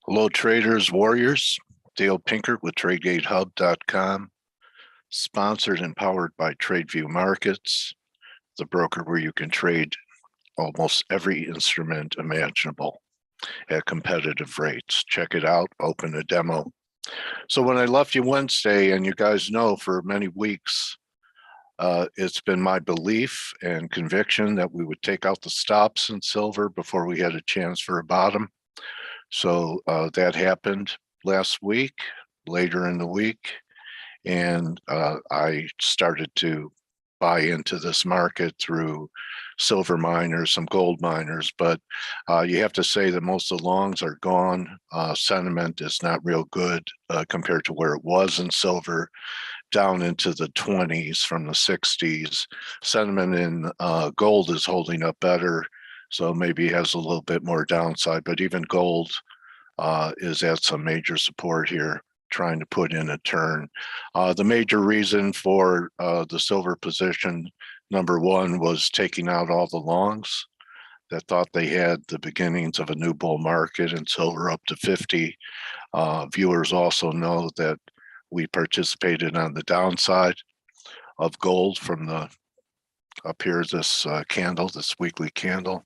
Hello, traders, warriors. Dale Pinkert with TradeGATEHub.com, sponsored and powered by TradeView Markets, the broker where you can trade almost every instrument imaginable at competitive rates. Check it out, open a demo. So when I left you Wednesday, and you guys know for many weeks, it's been my belief and conviction that we would take out the stops in silver before we had a chance for a bottom. So that happened last week, later in the week, and I started to buy into this market through silver miners, some gold miners, but you have to say that most of the longs are gone. Sentiment is not real good compared to where it was in silver, down into the 20s from the 60s. Sentiment in gold is holding up better, so maybe has a little bit more downside, but even gold is at some major support here, trying to put in a turn. The major reason for the silver position, number one, was taking out all the longs that thought they had the beginnings of a new bull market and silver up to 50. Viewers also know that we participated on the downside of gold from the up here, this candle, this weekly candle.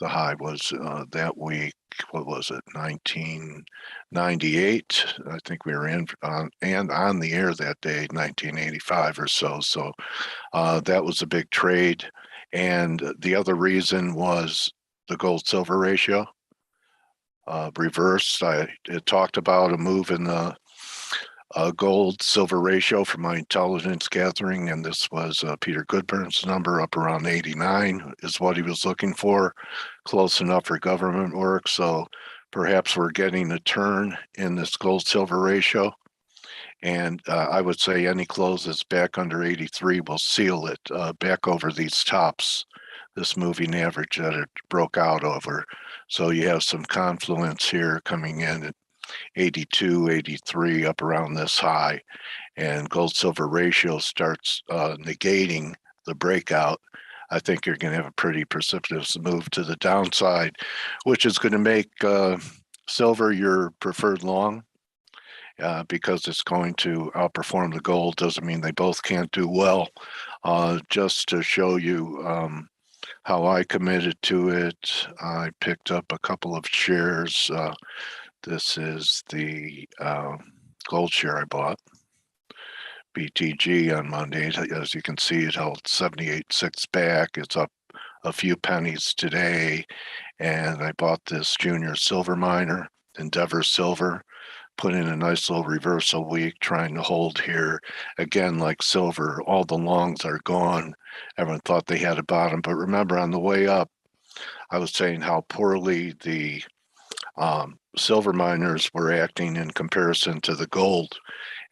The high was that week, what was it, 1998? I think we were in and on the air that day, 1985 or so. So that was a big trade. And the other reason was the gold-silver ratio reversed. I talked about a move in the gold-silver ratio from my intelligence gathering, and this was Peter Goodburn's number, up around 89 is what he was looking for, close enough for government work. So perhaps we're getting a turn in this gold-silver ratio, and I would say any close that's back under 83 will seal it back over these tops, this moving average that it broke out over. So you have some confluence here coming in at 82, 83, up around this high, and gold-silver ratio starts negating the breakout. I think you're going to have a pretty precipitous move to the downside, which is going to make silver your preferred long because it's going to outperform the gold. Doesn't mean they both can't do well. Just to show you how I committed to it, I picked up a couple of shares. This is the gold share I bought, BTG, on Monday. As you can see, it held 78.6 back. It's up a few pennies today. And I bought this junior silver miner, Endeavor Silver, put in a nice little reversal week, trying to hold here. Again, like silver, all the longs are gone. Everyone thought they had a bottom. But remember, on the way up, I was saying how poorly the silver miners were acting in comparison to the gold.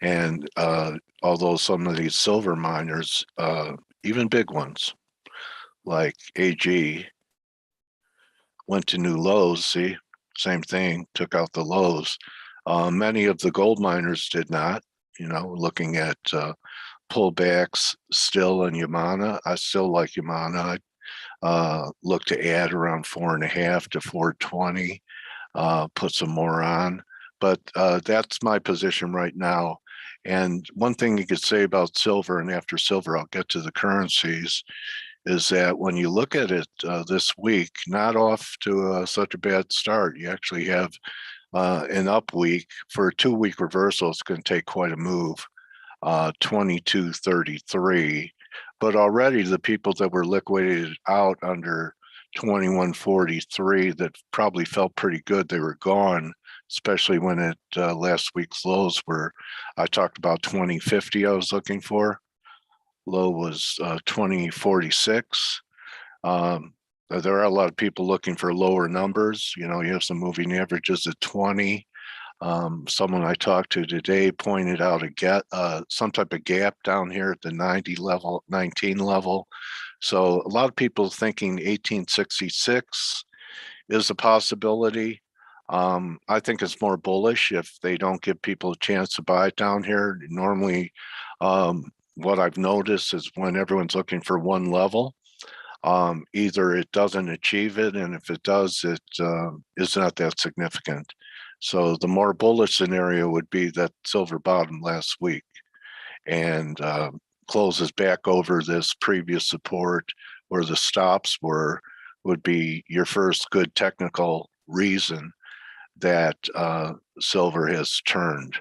And although some of these silver miners, even big ones like AG, went to new lows, see, same thing, took out the lows. Many of the gold miners did not, looking at pullbacks still in Yamana. I still like Yamana. I look to add around 4.5 to 420. Put some more on, but that's my position right now. And one thing you could say about silver, and after silver I'll get to the currencies, is that when you look at it this week, not off to such a bad start. You actually have an up week. For a 2-week reversal, it's going to take quite a move, 22.33. But already the people that were liquidated out under 21.43 that probably felt pretty good, they were gone, especially when at last week's lows were, I talked about 20.50 I was looking for. Low was 20.46. There are a lot of people looking for lower numbers. You have some moving averages at 20. Someone I talked to today pointed out some type of gap down here at the 19 level. So a lot of people thinking 1866 is a possibility. I think it's more bullish if they don't give people a chance to buy it down here. Normally, what I've noticed is when everyone's looking for one level, either it doesn't achieve it, and if it does, it is not that significant. So the more bullish scenario would be that silver bottom last week and closes back over this previous support where the stops were, would be your first good technical reason that silver has turned.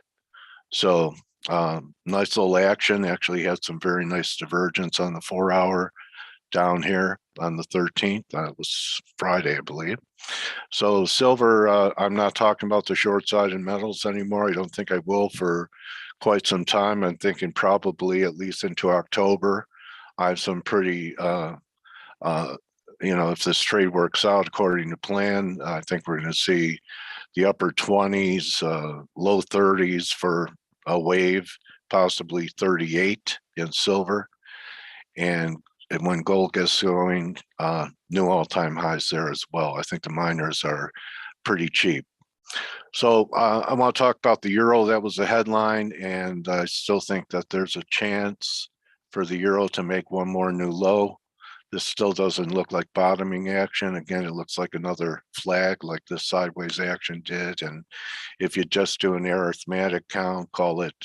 So nice little action. Actually had some very nice divergence on the 4 hour down here on the 13th. It was Friday, I believe. So silver, I'm not talking about the short side in metals anymore. I don't think I will for quite some time. I'm thinking probably at least into October. I have some pretty, if this trade works out according to plan, I think we're going to see the upper 20s, low 30s for a wave, possibly 38 in silver. And when gold gets going, new all-time highs there as well. I think the miners are pretty cheap. So I want to talk about the euro. That was the headline, and I still think that there's a chance for the euro to make one more new low. This still doesn't look like bottoming action. Again, it looks like another flag like this sideways action did. And if you just do an arithmetic count, call it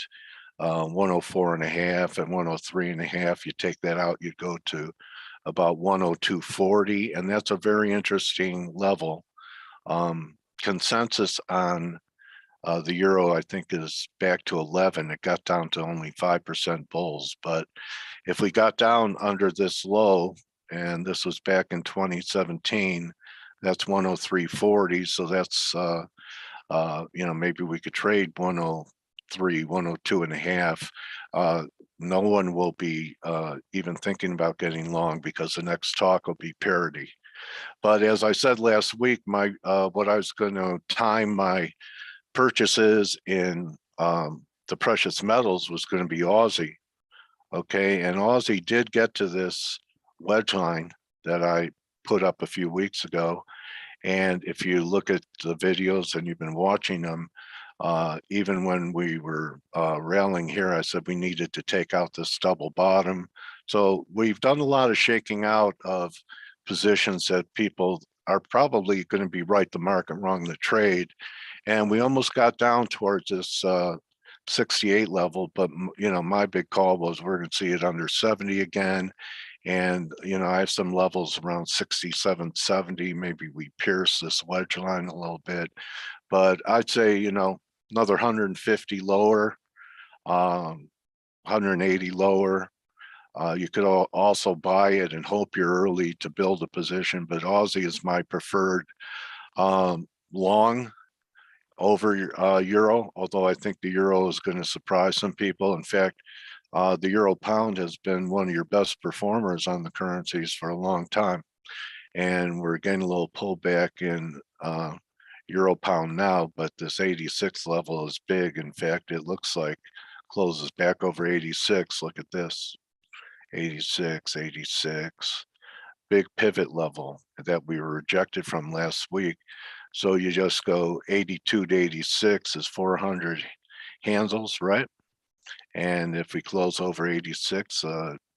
104.5 and 103.5, you take that out, you go to about 102.40, and that's a very interesting level. Consensus on the euro, I think, is back to 11. It got down to only 5% bulls. But if we got down under this low, and this was back in 2017, that's 103.40. So that's, maybe we could trade 103, 102.5. No one will be even thinking about getting long because the next talk will be parity. But as I said last week, what I was going to time my purchases in the precious metals was going to be Aussie. Okay, and Aussie did get to this wedge line that I put up a few weeks ago. And if you look at the videos and you've been watching them, even when we were railing here, I said we needed to take out this double bottom. So we've done a lot of shaking out of positions that people are probably going to be right the market, wrong the trade. And we almost got down towards this 68 level, but my big call was we're going to see it under 70 again. And I have some levels around 67, 70. Maybe we pierce this wedge line a little bit, but I'd say another 150 lower, 180 lower. You could also buy it and hope you're early to build a position, but Aussie is my preferred long over euro, although I think the euro is going to surprise some people. In fact, the euro pound has been one of your best performers on the currencies for a long time. And we're getting a little pullback in euro pound now, but this 86 level is big. In fact, it looks like closes back over 86. Look at this, 86, 86, big pivot level that we were rejected from last week. So you just go 82 to 86 is 400 handles, right? And if we close over 86,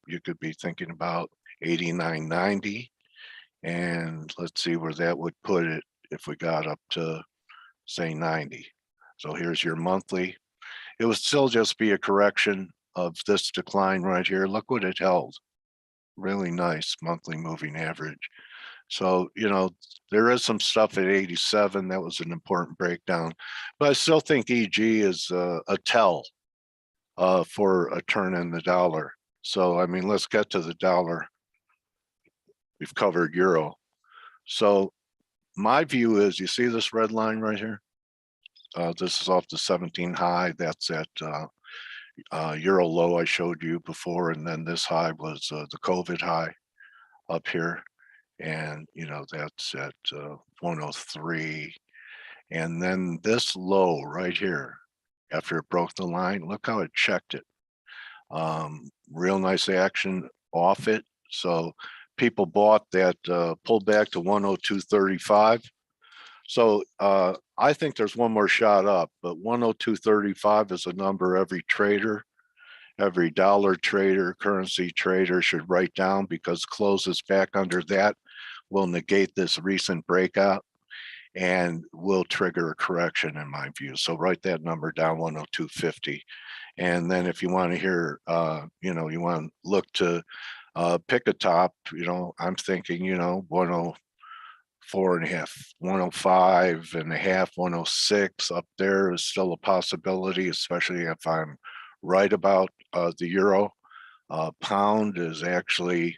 you could be thinking about 89.90. And let's see where that would put it if we got up to, say, 90. So here's your monthly. It would still just be a correction of this decline right here. Look what it held. Really nice monthly moving average. So, there is some stuff at 87. That was an important breakdown. But I still think EG is a tell for a turn in the dollar. So, I mean, let's get to the dollar. We've covered euro. So my view is, you see this red line right here? This is off the 17 high. That's at euro low I showed you before. And then this high was the COVID high up here. And, that's at 103. And then this low right here, after it broke the line, look how it checked it. Real nice action off it. So people bought that pulled back to 102.35. So I think there's one more shot up, but 102.35 is a number every trader, every dollar trader, currency trader should write down, because closes back under that will negate this recent breakout. and will trigger a correction in my view. So write that number down, 102.50. And then if you want to hear, you know, you want to look to pick a top, you know, I'm thinking, you know, 104.5, 105.5, 106 up there is still a possibility, especially if I'm right about the euro. Pound is actually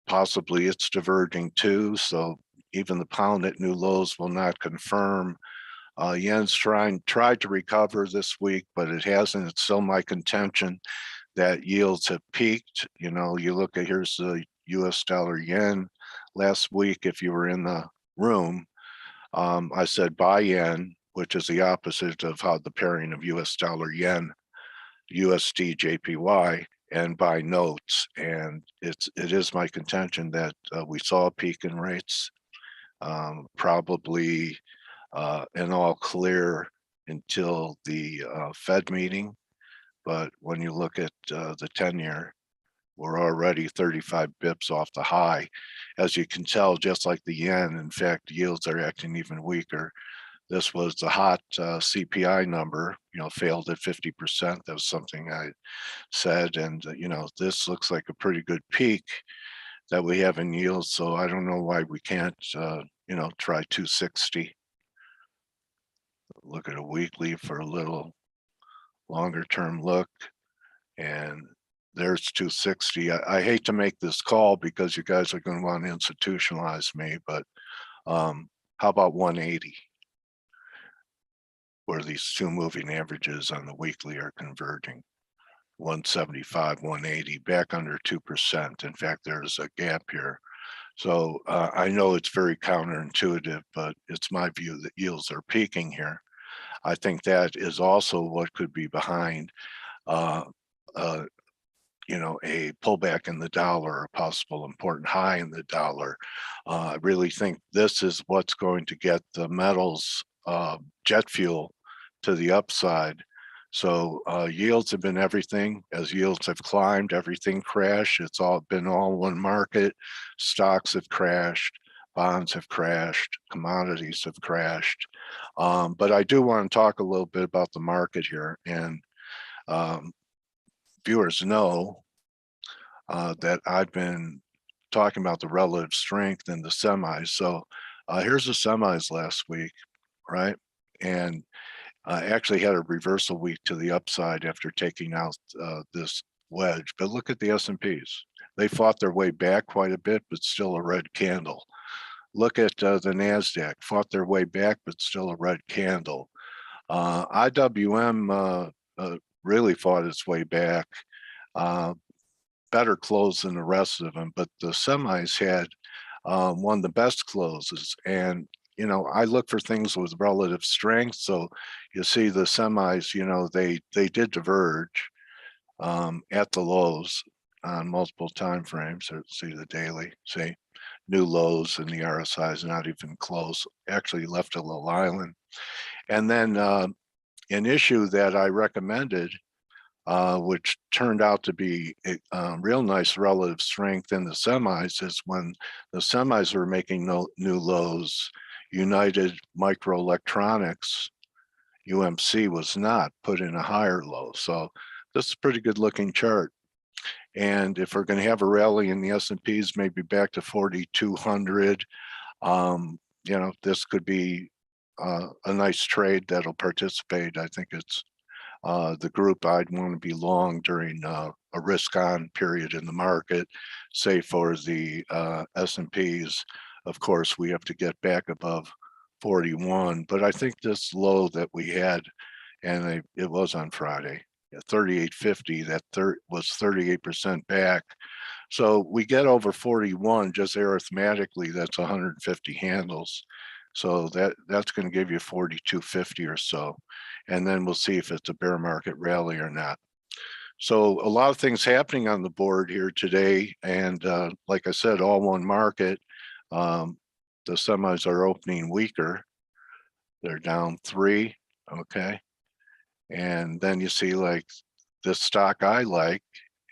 possibly it's diverging too. So even the pound at new lows will not confirm. Yen's tried to recover this week, but it hasn't. It's still my contention that yields have peaked. You know, you look at, here's the US dollar yen last week. If you were in the room, I said buy yen, which is the opposite of how the pairing of US dollar yen, USDJPY, and buy notes. And it is my contention that we saw a peak in rates, probably an all clear until the Fed meeting. But when you look at the 10-year, we're already 35 bips off the high. As you can tell, just like the yen, in fact, yields are acting even weaker. This was the hot CPI number, you know, failed at 50%. That was something I said. And, you know, this looks like a pretty good peak that we have in yields. So I don't know why we can't, you know, try 260. Look at a weekly for a little longer term look. And there's 260. I hate to make this call because you guys are going to want to institutionalize me, but how about 180? Where these two moving averages on the weekly are converging. 175, 180, back under 2%. In fact, there's a gap here. So I know it's very counterintuitive, but it's my view that yields are peaking here. I think that is also what could be behind you know, a pullback in the dollar, a possible important high in the dollar. I really think this is what's going to get the metals jet fuel to the upside. So yields have been everything. As yields have climbed, everything crashed. It's all been all one market. Stocks have crashed, bonds have crashed, commodities have crashed. But I do want to talk a little bit about the market here. And viewers know that I've been talking about the relative strength in the semis. So here's the semis last week, right? And actually had a reversal week to the upside after taking out this wedge. But look at the S&Ps. They fought their way back quite a bit, but still a red candle. Look at the NASDAQ, fought their way back, but still a red candle. IWM really fought its way back. Better close than the rest of them, but the semis had one of the best closes. And, you know, I look for things with relative strength. So you see the semis, you know, they did diverge at the lows on multiple time frames. See the daily, see new lows, and the RSI is not even close, actually left a little island. And then an issue that I recommended, which turned out to be a real nice relative strength in the semis, is when the semis were making new lows, United Microelectronics, UMC, was not, put in a higher low. So this is a pretty good looking chart. And if we're going to have a rally in the S&Ps, maybe back to 4,200, you know, this could be a nice trade that'll participate. I think it's the group I'd want to be long during a risk-on period in the market. Say for the S&Ps, of course, we have to get back above 41. But I think this low that we had, and it was on Friday, 38.50, that was 38% back. So we get over 41, just arithmetically, that's 150 handles. So that's going to give you 42.50 or so. And then we'll see if it's a bear market rally or not. So a lot of things happening on the board here today. And like I said, all one market. The semis are opening weaker. They're down 3, okay? And then you see like this stock I like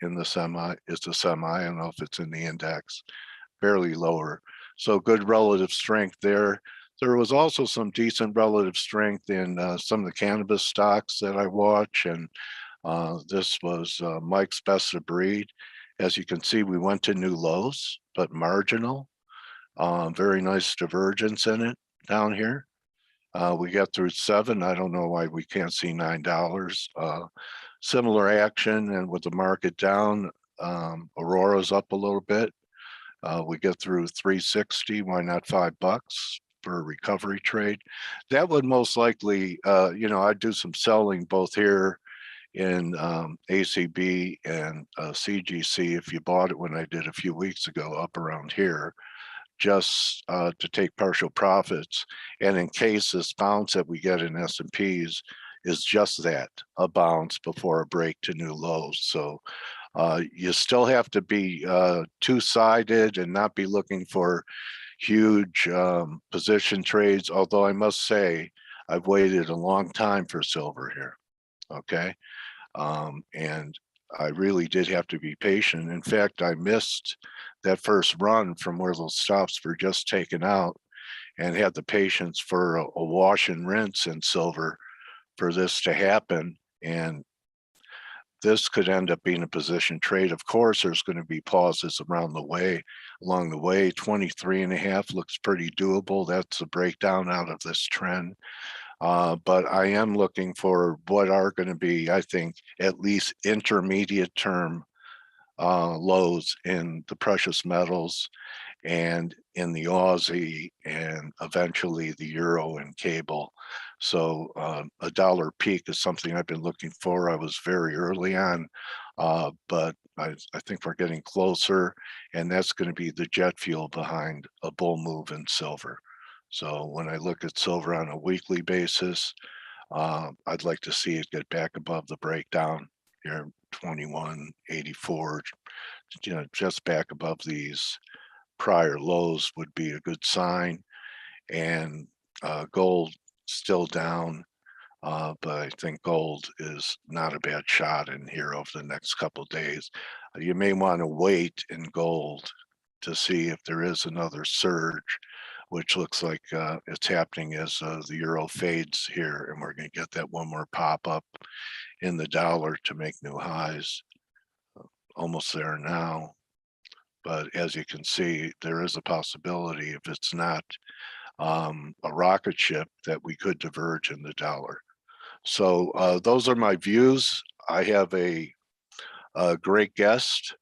in the semi is the semi. I don't know if it's in the index, barely lower. So good relative strength there. There was also some decent relative strength in some of the cannabis stocks that I watch, and this was Mike's best of breed. As you can see, we went to new lows, but marginal. Very nice divergence in it down here. We got through 7. I don't know why we can't see $9. Similar action, and with the market down, Aurora's up a little bit. We get through 360. Why not $5 for a recovery trade? That would most likely, I'd do some selling both here in ACB and CGC if you bought it when I did a few weeks ago up around here, just to take partial profits. And in case this bounce that we get in S&Ps is just that, a bounce before a break to new lows. So you still have to be two-sided and not be looking for huge position trades, although I must say I've waited a long time for silver here, okay? And I really did have to be patient. In fact, I missed that first run from where those stops were just taken out, and had the patience for a wash and rinse in silver for this to happen. And this could end up being a position trade. Of course, there's going to be pauses along the way. 23.5 looks pretty doable. That's a breakdown out of this trend. But I am looking for what are going to be, I think, at least intermediate term lows in the precious metals and in the Aussie, and eventually the euro and cable. So a dollar peak is something I've been looking for. I was very early on, but I think we're getting closer, and that's going to be the jet fuel behind a bull move in silver. So when I look at silver on a weekly basis, I'd like to see it get back above the breakdown here, 21.84, just back above these prior lows would be a good sign. And gold still down, but I think gold is not a bad shot in here over the next couple of days. You may want to wait in gold to see if there is another surge, which looks like it's happening as the euro fades here, and we're going to get that one more pop up in the dollar to make new highs. Almost there now. But as you can see, there is a possibility, if it's not a rocket ship, that we could diverge in the dollar. So those are my views. I have a great guest,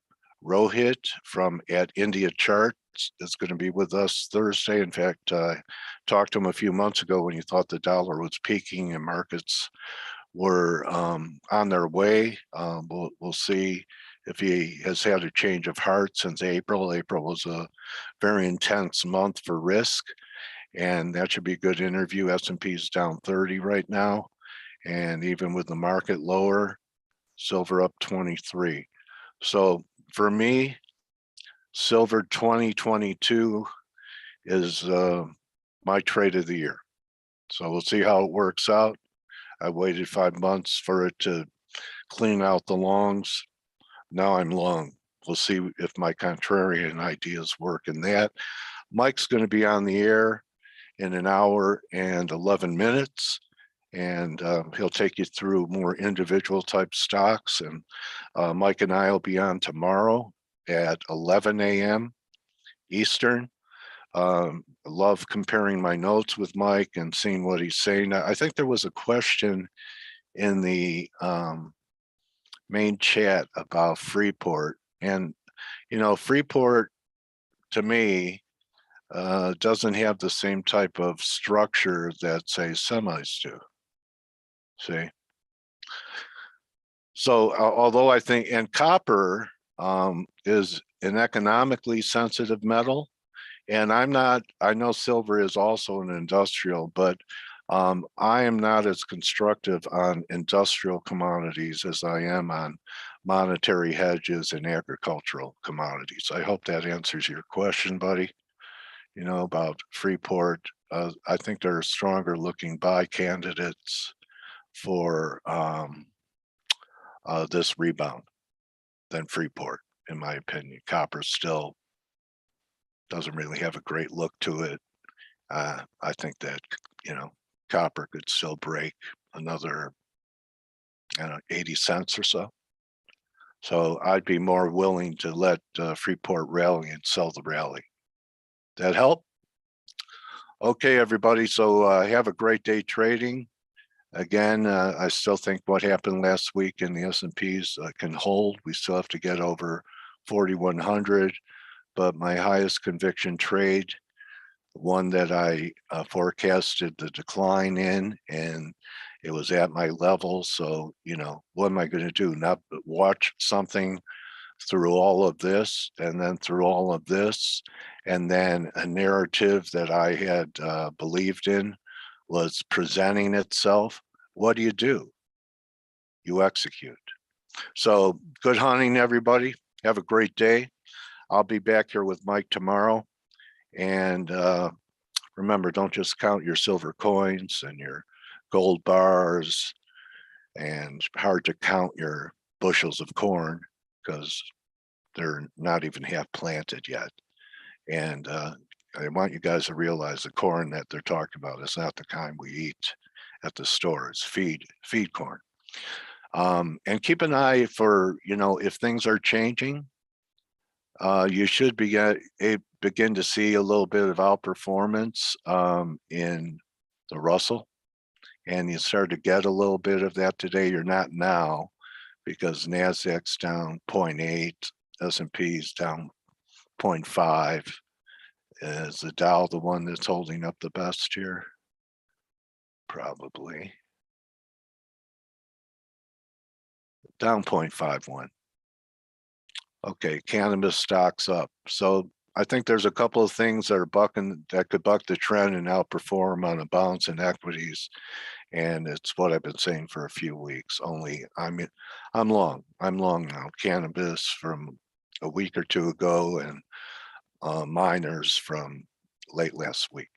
Rohit from at India Charts, is going to be with us Thursday. In fact, I talked to him a few months ago when he thought the dollar was peaking and markets were on their way. We'll see if he has had a change of heart since April. April was a very intense month for risk, and that should be a good interview. S&P is down 30 right now, and even with the market lower, silver up 23. So for me, silver 2022 is my trade of the year. So we'll see how it works out. I waited 5 months for it to clean out the longs. Now I'm long. We'll see if my contrarian ideas work in that. Mike's going to be on the air in an hour and 11 minutes, and he'll take you through more individual type stocks. And Mike and I will be on tomorrow at 11 a.m. Eastern. I love comparing my notes with Mike and seeing what he's saying. I think there was a question in the main chat about Freeport, and Freeport to me doesn't have the same type of structure that, say, semis do. See, so although I think, and copper is an economically sensitive metal, and I know silver is also an industrial, but I am not as constructive on industrial commodities as I am on monetary hedges and agricultural commodities. I hope that answers your question, buddy. About Freeport. I think there are stronger looking buy candidates for this rebound than Freeport, in my opinion. Copper still doesn't really have a great look to it. I think that, copper could still break another, 80 cents or so. So I'd be more willing to let Freeport rally and sell the rally. That help? Okay, everybody. So have a great day trading. Again, I still think what happened last week in the S&Ps can hold. We still have to get over 4,100, but my highest conviction trade, one that I forecasted the decline in, and it was at my level. So, what am I going to do? Not watch something through all of this, and then through all of this, and then a narrative that I had believed in was presenting itself. What do? You execute. So good hunting, everybody. Have a great day. I'll be back here with Mike tomorrow. And remember, don't just count your silver coins and your gold bars, and hard to count your bushels of corn because they're not even half planted yet. And I want you guys to realize the corn that they're talking about is not the kind we eat at the store. It's feed corn. And keep an eye for, if things are changing, you should begin to see a little bit of outperformance in the Russell. And you start to get a little bit of that today. You're not now, because NASDAQ's down 0.8, S&P's down 0.5. Is the Dow the one that's holding up the best here? Probably. Down 0.51. Okay, cannabis stocks up. So I think there's a couple of things that could buck the trend and outperform on a bounce in equities. And it's what I've been saying for a few weeks. Only I'm long now. Cannabis from a week or two ago, and miners from late last week.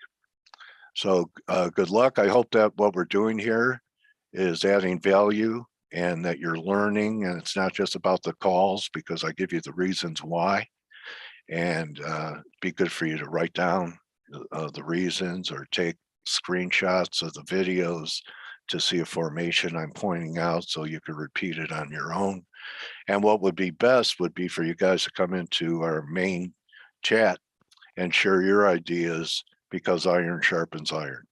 So good luck. I hope that what we're doing here is adding value and that you're learning, and it's not just about the calls, because I give you the reasons why, and be good for you to write down the reasons or take screenshots of the videos to see a formation I'm pointing out so you can repeat it on your own. And what would be best would be for you guys to come into our main chat and share your ideas, because iron sharpens iron.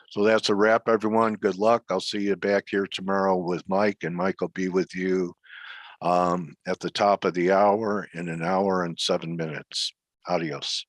So that's a wrap, everyone. Good luck. I'll see you back here tomorrow with Mike, and Mike will be with you at the top of the hour in an hour and 7 minutes. Adios.